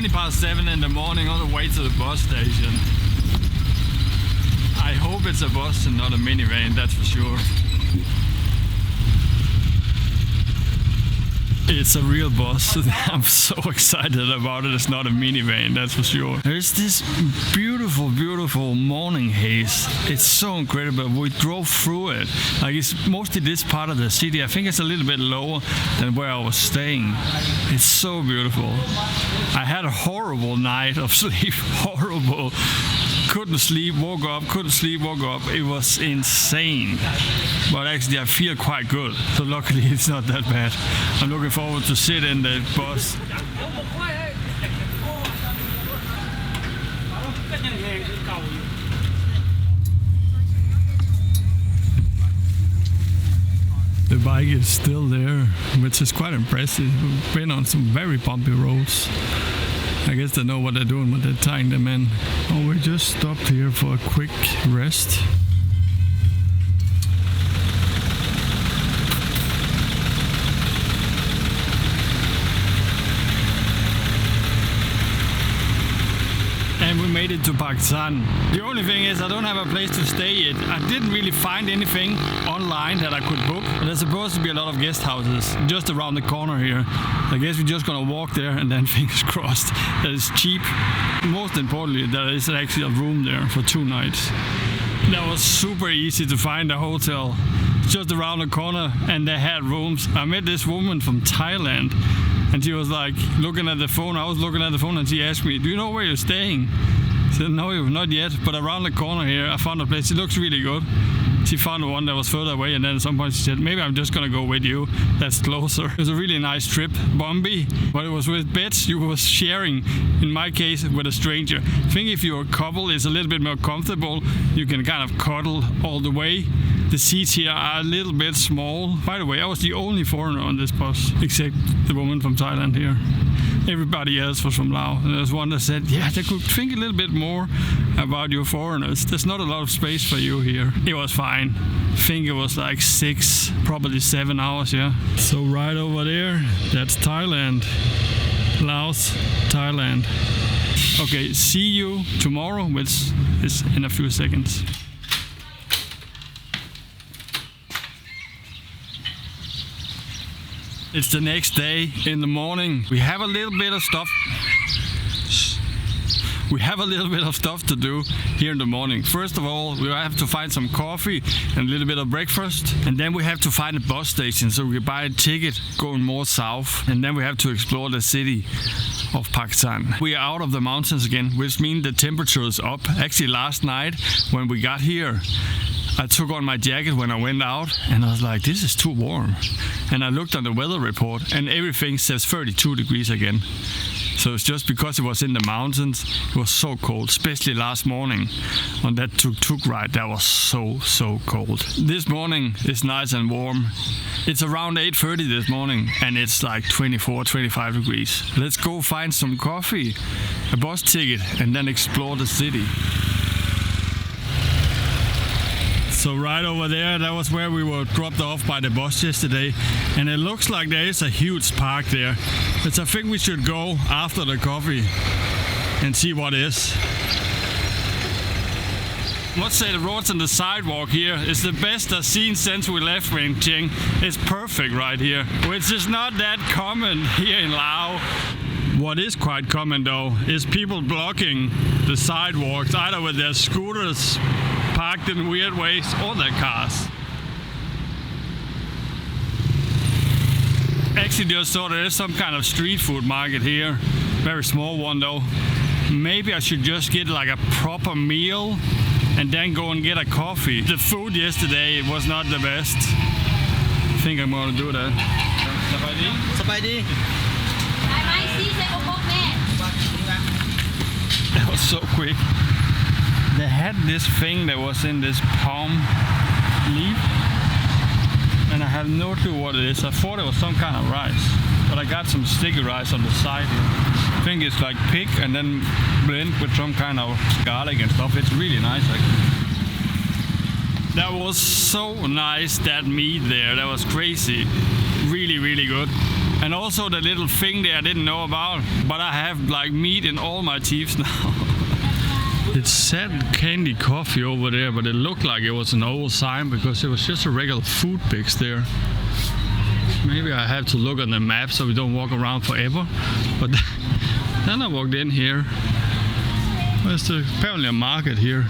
7:20 in the morning on the way to the bus station. I hope it's a bus and not a minivan, that's for sure. It's a real bus. I'm so excited about it. It's not a minivan, that's for sure. There's this beautiful, beautiful morning haze. It's so incredible. We drove through it. Like, it's mostly this part of the city. I think it's a little bit lower than where I was staying. It's so beautiful. I had a horrible night of sleep. Horrible. Couldn't sleep, woke up, couldn't sleep, woke up. It was insane. But actually I feel quite good. So luckily it's not that bad. I'm looking forward to sit in the bus. The bike is still there, which is quite impressive. We've been on some very bumpy roads. I guess they know what they're doing when they're tying them in. Oh, we just stopped here for a quick rest. And we made it to Paksan. The only thing is I don't have a place to stay yet. I didn't really find anything online that I could book. But there's supposed to be a lot of guest houses just around the corner here. I guess we're just gonna walk there and then fingers crossed that it's cheap. Most importantly, there is actually a room there for 2 nights. That was super easy to find a hotel just around the corner and they had rooms. I met this woman from Thailand. And she was like looking at the phone. I was looking at the phone and she asked me, "Do you know where you're staying?" I said, "No, not yet, but around the corner here I found a place. It looks really good." She found one that was further away and then at some point she said, "Maybe I'm just gonna go with you. That's closer." It was a really nice trip. Bumpy, but it was with beds you were sharing, in my case, with a stranger. I think if you're a couple, it's a little bit more comfortable. You can kind of cuddle all the way. The seats here are a little bit small. By the way, I was the only foreigner on this bus, except the woman from Thailand here. Everybody else was from Laos. And there's one that said, "Yeah, they could think a little bit more about you foreigners. There's not a lot of space for you here." It was fine. I think it was like 6, probably 7 hours, yeah. So right over there, that's Thailand. Laos, Thailand. Okay, see you tomorrow, which is in a few seconds. It's the next day in the morning. We have a little bit of stuff. We have a little bit of stuff to do here in the morning. First of all, we have to find some coffee and a little bit of breakfast. And then we have to find a bus station so we can buy a ticket going more south. And then we have to explore the city of Paksan. We are out of the mountains again, which means the temperature is up. Actually, last night when we got here, I took on my jacket when I went out and I was like, this is too warm. And I looked on the weather report and everything says 32 degrees again. So it's just because it was in the mountains, it was so cold, especially last morning on that tuk-tuk ride. That was so cold. This morning is nice and warm. It's around 8:30 this morning and it's like 24, 25 degrees. Let's go find some coffee, a bus ticket and then explore the city. So right over there, that was where we were dropped off by the bus yesterday. And it looks like there is a huge park there. But I think we should go after the coffee and see what is. I must say the roads and the sidewalk here is the best I've seen since we left Vientiane. It's perfect right here, which is not that common here in Laos. What is quite common though is people blocking the sidewalks either with their scooters parked in weird ways or their cars. Actually just saw there is some kind of street food market here. Very small one though. Maybe I should just get like a proper meal and then go and get a coffee. The food yesterday was not the best. I think I'm gonna do that. That was so quick. They had this thing that was in this palm leaf and I have no clue what it is. I thought it was some kind of rice, but I got some sticky rice on the side here. I think it's like pig and then blend with some kind of garlic and stuff. It's really nice actually. That was so nice, that meat there. That was crazy. Really good. And also the little thing there I didn't know about, but I have like meat in all my teeth now. It said candy coffee over there, but it looked like it was an old sign because it was just a regular food pigs there. Maybe I have to look on the map so we don't walk around forever. But then I walked in here. There's apparently a market here.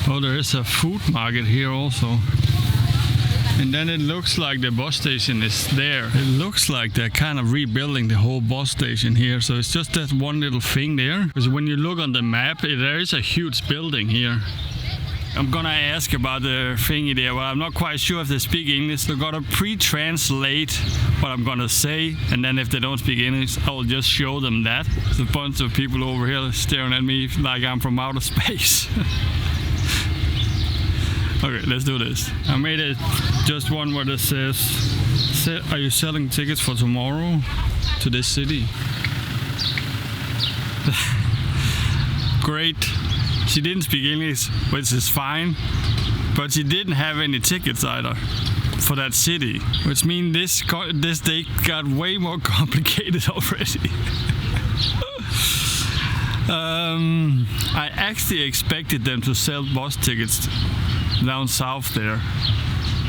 Oh, there is a food market here also. And then it looks like the bus station is there. It looks like they're kind of rebuilding the whole bus station here. So it's just that one little thing there. Because when you look on the map, there is a huge building here. I'm gonna ask about the thingy there, but I'm not quite sure if they speak English. They're gonna pre-translate what I'm gonna say, and then if they don't speak English, I'll just show them that. There's a bunch of people over here staring at me like I'm from outer space. Okay, let's do this. I made it just one where it says, are you selling tickets for tomorrow to this city? Great. She didn't speak English, which is fine, but she didn't have any tickets either for that city, which means this day got way more complicated already. I actually expected them to sell bus tickets down south there,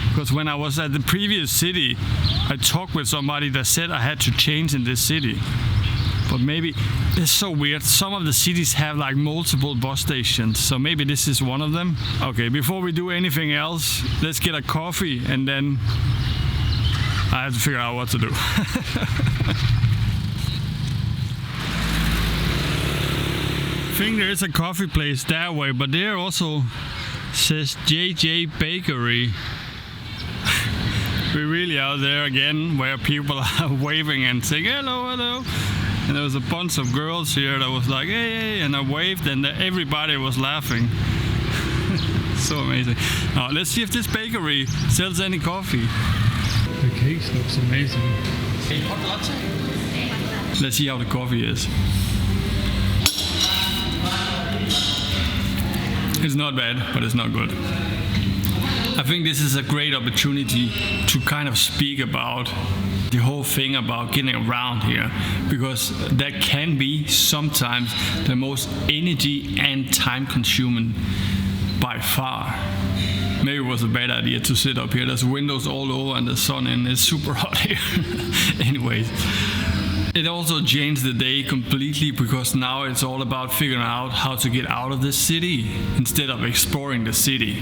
because when I was at the previous city, I talked with somebody that said I had to change in this city. But maybe it's so weird. Some of the cities have like multiple bus stations, so maybe this is one of them. Okay, before we do anything else, let's get a coffee and then I have to figure out what to do. I think there is a coffee place that way, but there also says JJ Bakery. We're really out there again where people are waving and saying hello, hello. And there was a bunch of girls here that was like, hey, hey, and I waved and everybody was laughing. So amazing. Now, let's see if this bakery sells any coffee. The cake looks amazing. Hot latte? Let's see how the coffee is. It's not bad, but it's not good. I think this is a great opportunity to kind of speak about the whole thing about getting around here, because that can be sometimes the most energy and time consuming by far. Maybe it was a bad idea to sit up here. There's windows all over and the sun, and it's super hot here. Anyways, it also changed the day completely, because now it's all about figuring out how to get out of the city instead of exploring the city.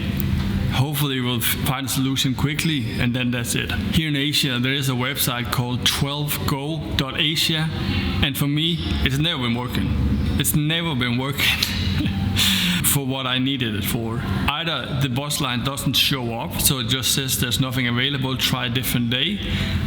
Hopefully we'll find a solution quickly, and then that's it. Here in Asia there is a website called 12go.asia, and for me it's never been working. It's never been working for what I needed it for. Either the bus line doesn't show up, so it just says there's nothing available, try a different day.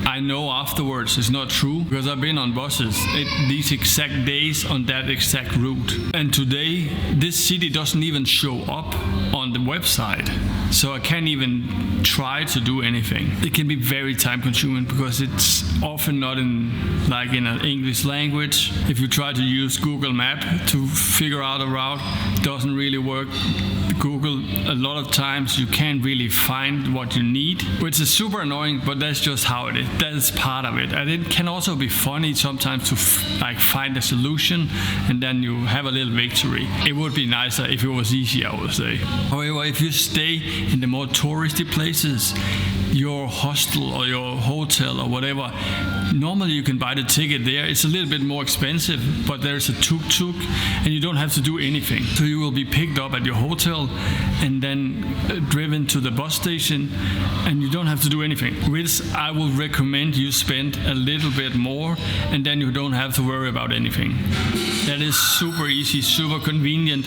I know afterwards it's not true, because I've been on buses these exact days on that exact route. And today this city doesn't even show up on the website, so I can't even try to do anything. It can be very time consuming because it's often not in an English language. If you try to use Google Map to figure out a route, it doesn't really work. Google, a lot of times you can't really find what you need, which is super annoying, but that's just how it is. That's part of it. And it can also be funny sometimes to find a solution and then you have a little victory. It would be nicer if it was easy, I would say. However, if you stay in the more touristy places, your hostel or your hotel or whatever, normally you can buy the ticket there. It's a little bit more expensive, but there's a tuk-tuk and you don't have to do anything. So you will be picked up at your hotel and then driven to the bus station, and you don't have to do anything, which I will recommend you spend a little bit more, and then you don't have to worry about anything. That is super easy, super convenient,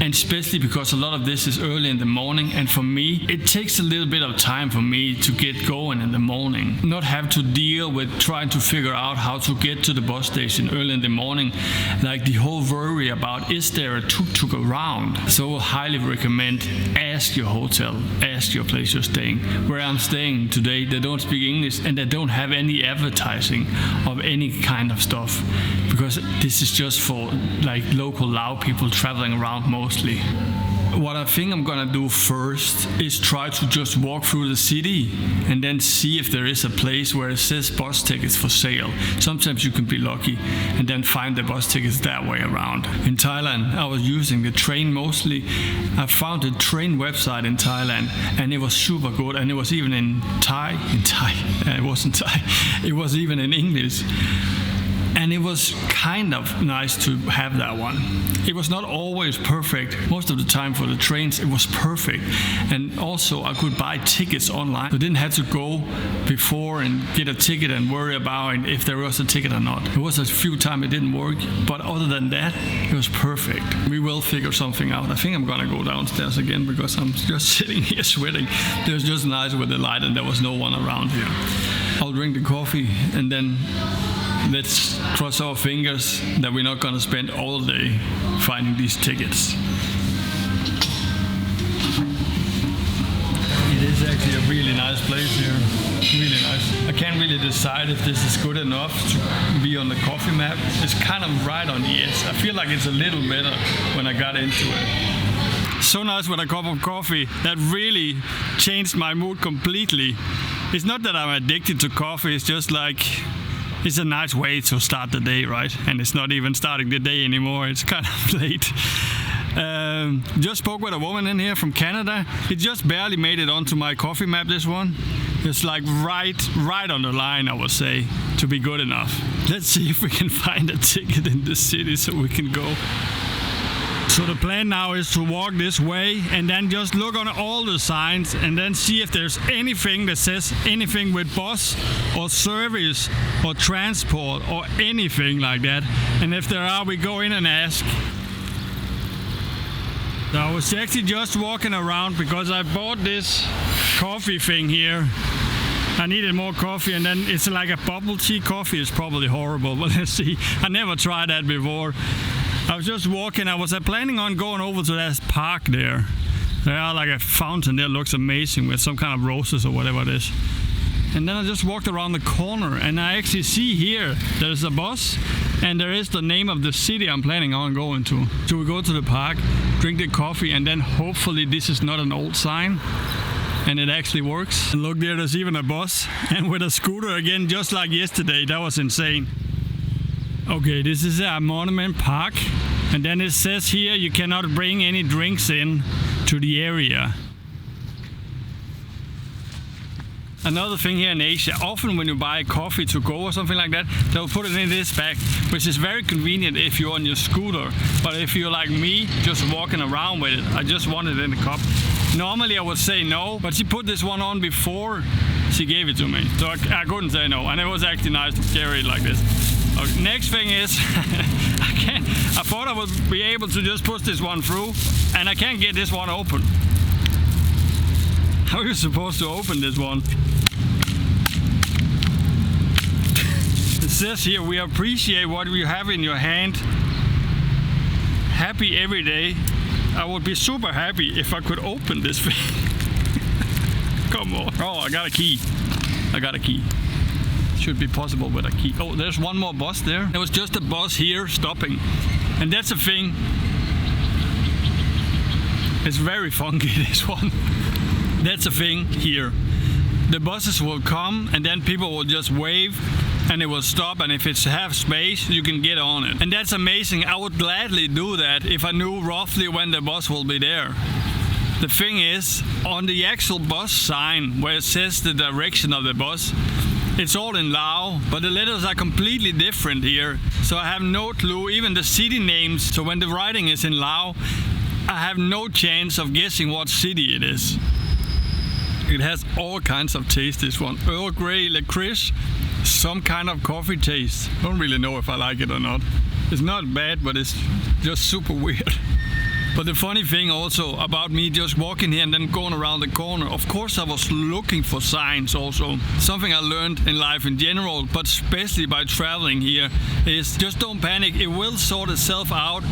and especially because a lot of this is early in the morning, and for me it takes a little bit of time for me to get going in the morning, not have to deal with trying to figure out how to get to the bus station early in the morning, like the whole worry about is there a tuk-tuk around. So I highly recommend ask your hotel, ask your place you're staying. Where I'm staying today, they don't speak English and they don't have any advertising of any kind of stuff, because this is just for local Lao people traveling around mostly. What I think I'm gonna do first is try to just walk through the city and then see if there is a place where it says bus tickets for sale. Sometimes you can be lucky and then find the bus tickets that way around. In Thailand, I was using the train mostly. I found a train website in Thailand and it was super good, and it was even in Thai. It wasn't Thai. It was even in English. And it was kind of nice to have that one. It was not always perfect. Most of the time for the trains, it was perfect. And also I could buy tickets online. I didn't have to go before and get a ticket and worry about if there was a ticket or not. There was a few times it didn't work, but other than that, it was perfect. We will figure something out. I think I'm gonna go downstairs again because I'm just sitting here sweating. It was just nice with the light and there was no one around here. I'll drink the coffee and then let's cross our fingers that we're not gonna spend all day finding these tickets. It is actually a really nice place here. Really nice. I can't really decide if this is good enough to be on the coffee map. It's kind of right on the edge. I feel like it's a little better when I got into it. So nice with a cup of coffee. That really changed my mood completely. It's not that I'm addicted to coffee, it's just like it's a nice way to start the day, right? And it's not even starting the day anymore. It's kind of late. Just spoke with a woman in here from Canada. It just barely made it onto my coffee map, this one. It's like right on the line, I would say, to be good enough. Let's see if we can find a ticket in the city so we can go. So the plan now is to walk this way and then just look on all the signs and then see if there's anything that says anything with bus or service or transport or anything like that. And if there are, we go in and ask. So I was actually just walking around because I bought this coffee thing here. I needed more coffee, and then it's like a bubble tea coffee. It's probably horrible, but let's see. I never tried that before. I was just walking. I was planning on going over to that park there. There are like a fountain there, looks amazing with some kind of roses or whatever it is. And then I just walked around the corner and I actually see here there's a bus and there is the name of the city I'm planning on going to. So we go to the park, drink the coffee, and then hopefully this is not an old sign and it actually works. And look there, there's even a bus and with a scooter again, just like yesterday. That was insane. Okay, this is a monument park, and then it says here you cannot bring any drinks in to the area. Another thing here in Asia, often when you buy coffee to go or something like that, they'll put it in this bag, which is very convenient if you're on your scooter. But if you're like me, just walking around with it, I just want it in the cup. Normally I would say no, but she put this one on before she gave it to me. So I couldn't say no, and it was actually nice to carry it like this. Okay, next thing is, I thought I would be able to just push this one through, and I can't get this one open. How are you supposed to open this one? It says here, we appreciate what you have in your hand. Happy every day. I would be super happy if I could open this thing. Come on. Oh, I got a key. I got a key. Should be possible with a key. Oh, there's one more bus there. There was just a bus here stopping. And that's a thing. It's very funky, this one. That's a thing here. The buses will come and then people will just wave and it will stop, and if it's half space you can get on it. And that's amazing. I would gladly do that if I knew roughly when the bus will be there. The thing is, on the actual bus sign where it says the direction of the bus, it's all in Lao, but the letters are completely different here. So I have no clue, even the city names. So when the writing is in Lao, I have no chance of guessing what city it is. It has all kinds of taste, this one. Earl Grey, licorice, some kind of coffee taste. Don't really know if I like it or not. It's not bad, but it's just super weird. But the funny thing also about me just walking here and then going around the corner, of course I was looking for signs also. Something I learned in life in general, but especially by traveling here, is just don't panic. It will sort itself out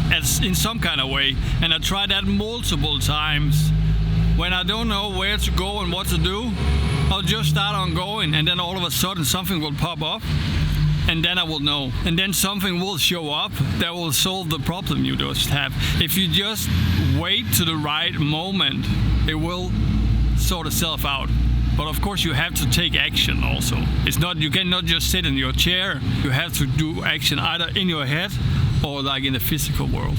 in some kind of way. And I tried that multiple times. When I don't know where to go and what to do, I'll just start on going, and then all of a sudden something will pop up and then I will know. And then something will show up that will solve the problem you just have. If you just wait to the right moment, it will sort itself out. But of course you have to take action also. It's not, you cannot just sit in your chair. You have to do action either in your head or like in the physical world.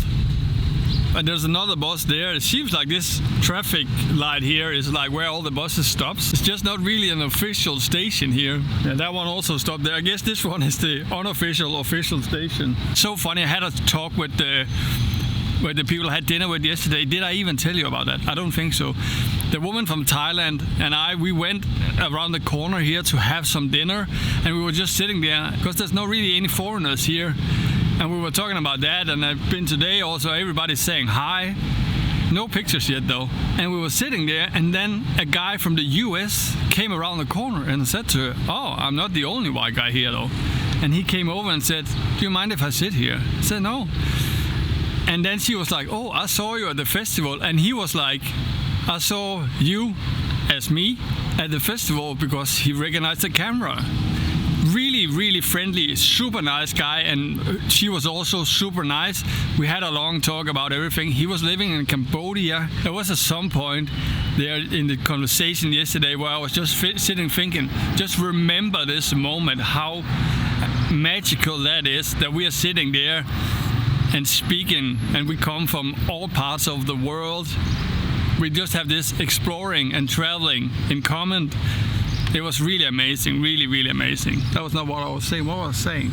And there's another bus there. It seems like this traffic light here is like where all the buses stops. It's just not really an official station here. Yeah, that one also stopped there. I guess this one is the unofficial official station. So funny, I had a talk with the people I had dinner with yesterday. Did I even tell you about that? I don't think so. The woman from Thailand and we went around the corner here to have some dinner, and we were just sitting there because there's not really any foreigners here. And we were talking about that, and I've been today also, everybody's saying hi. No pictures yet though. And we were sitting there, and then a guy from the US came around the corner and said to her, "Oh, I'm not the only white guy here though." And he came over and said, "Do you mind if I sit here?" I said, "No." And then she was like, "Oh, I saw you at the festival." And he was like, "I saw you as me at the festival," because he recognized the camera. Really, really friendly, super nice guy, and she was also super nice. We had a long talk about everything. He was living in Cambodia. There was at some point there in the conversation yesterday where I was just sitting thinking, just remember this moment, how magical that is, that we are sitting there and speaking, and we come from all parts of the world. We just have this exploring and traveling in common. It was really amazing, really, really amazing. That was not what I was saying. What was I saying?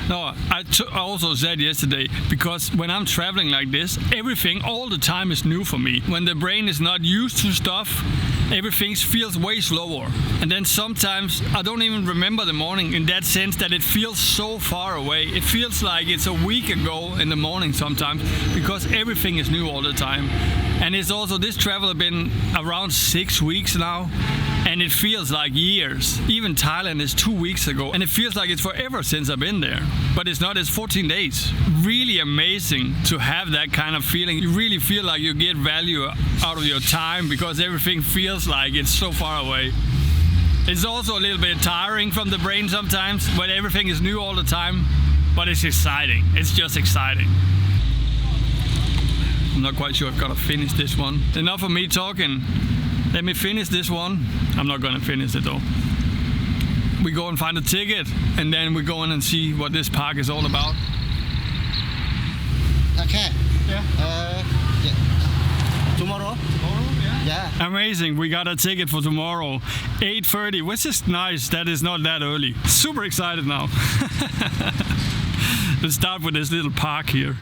No, I also said yesterday, because when I'm traveling like this, everything all the time is new for me. When the brain is not used to stuff, everything feels way slower. And then sometimes I don't even remember the morning, in that sense that it feels so far away. It feels like it's a week ago in the morning sometimes, because everything is new all the time. And it's also, this travel has been around 6 weeks now, and it feels like years. Even Thailand is 2 weeks ago, and it feels like it's forever since I've been there. But it's not, it's 14 days. Really amazing to have that kind of feeling. You really feel like you get value out of your time, because everything feels like it's so far away. It's also a little bit tiring from the brain sometimes, when everything is new all the time, but it's exciting. It's just exciting. I'm not quite sure I've got to finish this one. Enough of me talking. Let me finish this one. I'm not going to finish it though. We go and find a ticket, and then we go in and see what this park is all about. Okay. Yeah. Yeah. Tomorrow? Tomorrow, yeah. Yeah. Amazing. We got a ticket for tomorrow. 8:30, which is nice. That is not that early. Super excited now. Let's start with this little park here.